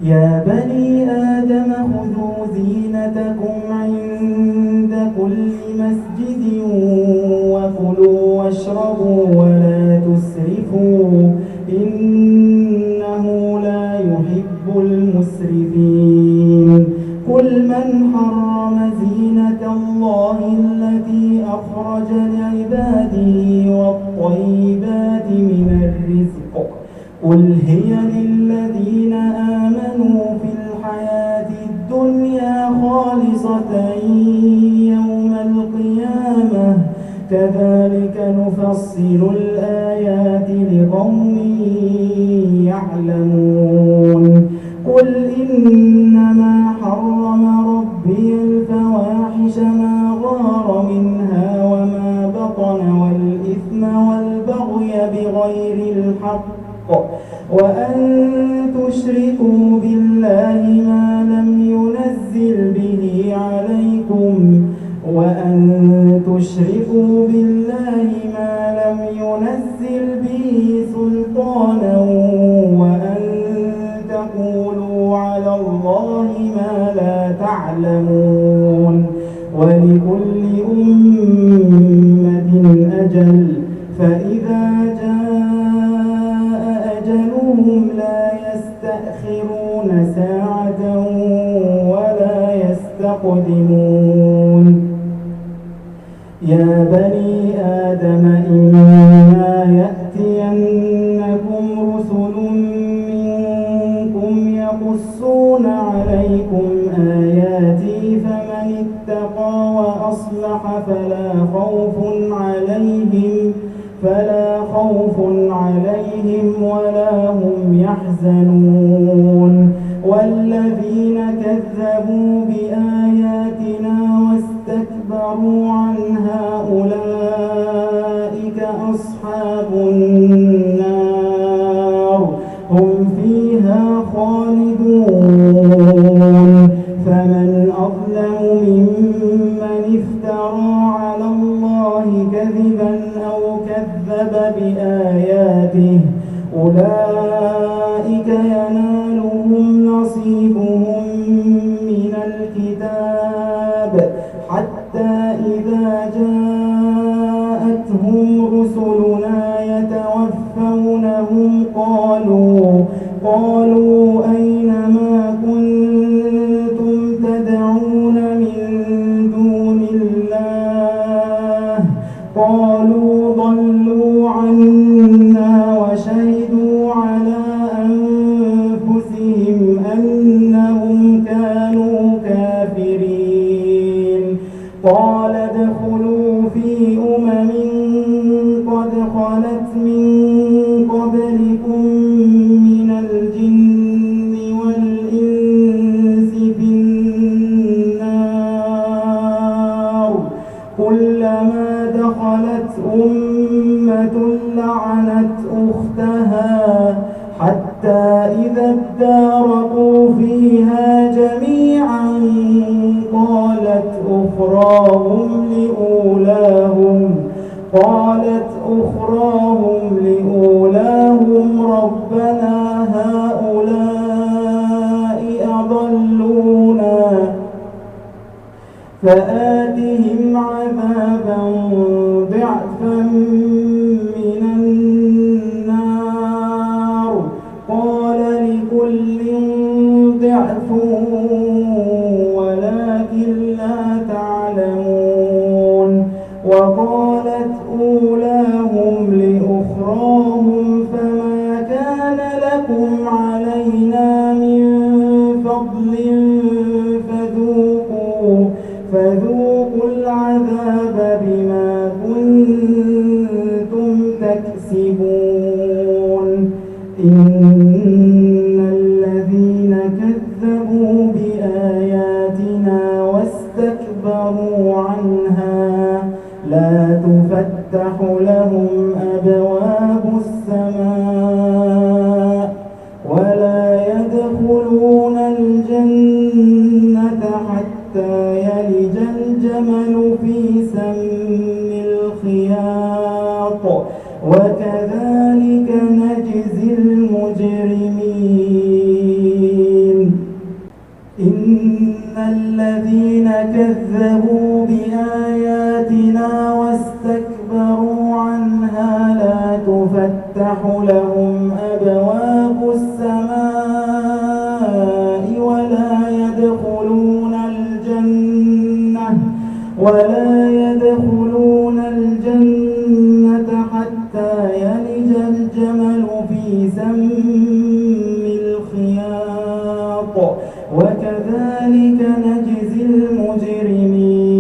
يا بني آدم خذوا زينتكم عند كل مسجد وكلوا واشربوا ولا تسرفوا إنه لا يحب المسرفين قل من حرم زينة الله التي أخرج لعباده والطيبات من الرزق قل هي للذين آمنوا في الحياة الدنيا خالصة يوم القيامة كذلك نفصل الآيات لقوم يعلمون قل إنما حرم ربي الفواحش ما ظهر منها وما بطن والإثم والبغي بغير الحق وأن تشركوا بالله ما لم ينزل به عليكم سلطانا وأن تقولوا على الله ما لا تعلمون ولكل أمة أجل فإذا جاء أجلهم لا يستأخرون ساعة ولا يستقدمون يا بني آدم إما يأتينكم رسل منكم يقصون عليكم آياتي فمن اتقى وأصلح فلا خوف عليهم ولا هم يحزنون والذين كذبوا بآياتنا واستكبروا عنها أولئك أصحاب النار هم فيها خالدون فمن أظلم ممن افترى على الله كذبا أو كذب بآياته أولئك ينالهم نصيبهم من الكتاب حتى إذا جاءتهم رسلنا يتوفونهم قالوا أين ما كنتم تدعون من دون الله قالوا ضلوا عنا وشهدوا على أنفسهم أنهم كانوا كافرين قال ادخلوا في أمم قد خلت من قبلكم من الجن والإنس في النار كلما دخلت أمة لعنت أختها حتى إذا اداركوا فيها جميعا قالت أخراهم لأولاهم ربنا هؤلاء أضلونا فآتهم عذابا ضعفا من النار قال لكل ضعف ولكن لا تعلمون وقالت أولاهم لأخراهم فما كان لكم علينا من فضل فذوقوا العذاب بما كنتم تكسبون إن الذين كذبوا بآياتنا واستكبروا عنها لا تفتح لهم أبواب السماء ولا يدخلون الجنة حتى يلج الجمل في سم الخياط وكذلك نجزي المجرمين وكذلك نجزي المجرمين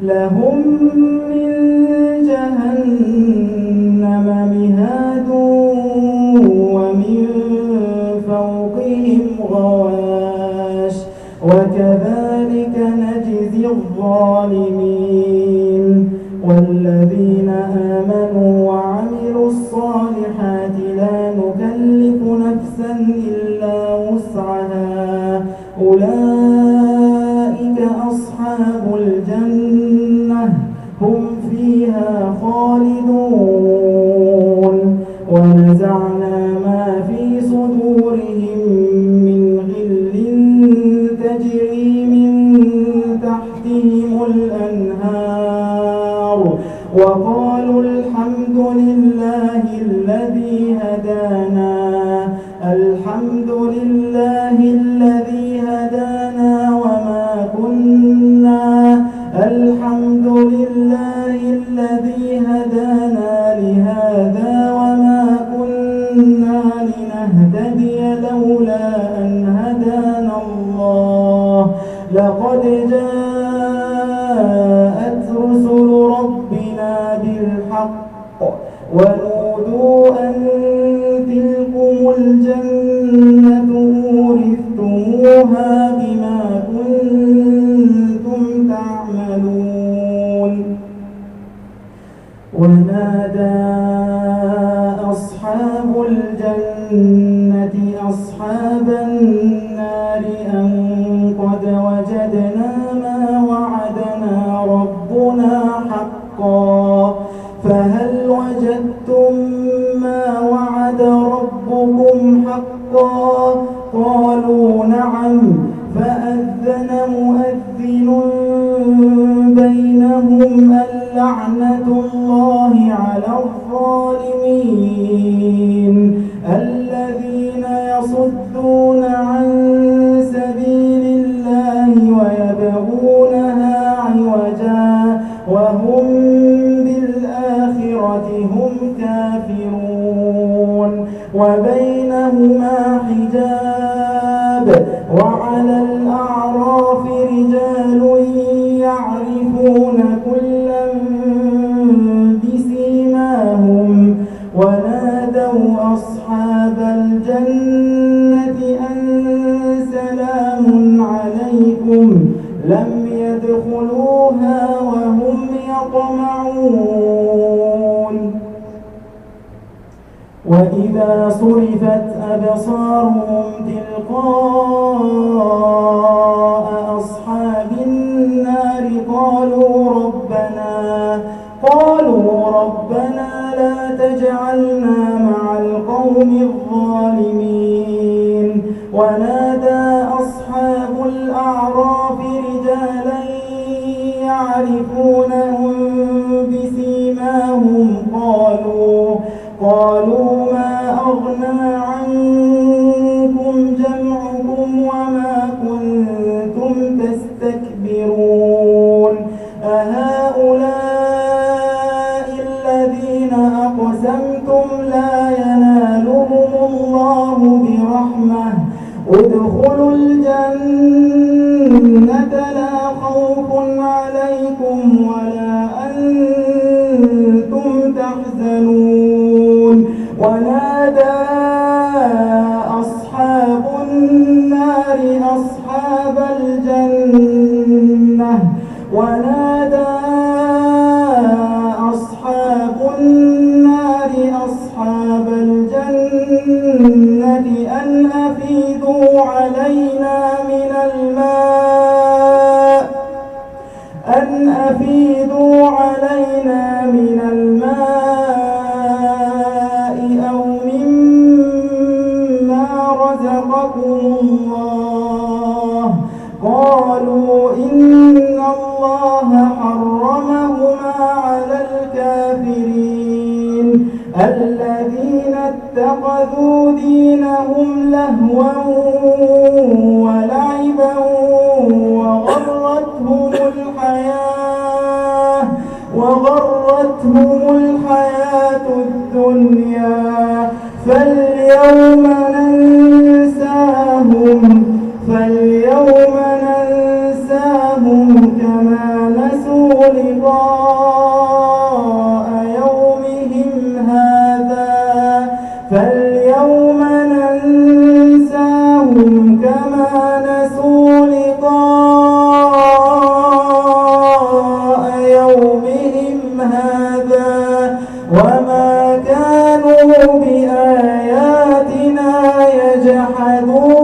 لهم من جهنم مهاد ومن فوقهم غواش وكذلك نجزي الظالمين والذين آمنوا وعملوا الصالحات لا نكلف نفسا إلا وسعها أولئك أصحاب الجنة هم فيها خالدون ونزعنا ما في صدورهم من غل تجري من تحتهم الأنهار وقالوا الحمد لله الذي هدانا لهذا وما كنا لنهتدي لولا أن هدانا الله لقد جاءت رسل ربنا بالحق ونودوا أن تلكم الجنة أورثتموها بما كنتم تعملون ونادى أصحاب الجنة أصحاب النار أن قد وجدنا ما وعدنا ربنا حقا فهل وجدتم ما وعد ربكم حقا قالوا نعم فأذن مؤذن بينهم اللعنة الله على الظالمين الذين يصدون عن سبيل الله ويبغونها عوجا وهم بالآخرة هم كافرون وبينهما حجاب وعلى الأعراف رجال يعرفون كلا بسيماهم ونادوا أصحاب الجنة أن سلام عليكم لم يدخلوها وهم يطمعون وإذا صرفت أبصارهم تلقاء أصحاب النار قالوا ربنا لا تجعلنا مع القوم الظالمين ونادى أصحاب الأعراف رجالا يعرفونهم بسيماهم قالوا ما أغنى عنكم جمعكم وما كنتم تستكبرون أهؤلاء الذين أقسمتم لا ينالهم الله برحمة ادخلوا الجنة لا خوف عليكم ولا أنتم تحزنون ونادى أصحاب النار أصحاب الجنة أن أفيدوا علينا من الماء أو مما رزقكم الله قالوا إن الله حرمهما على الكافرين الذين اتخذوا دينهم لهوا ولعبا وغرتهم الحياة الدنيا فاليوم ننساهم اتخذوا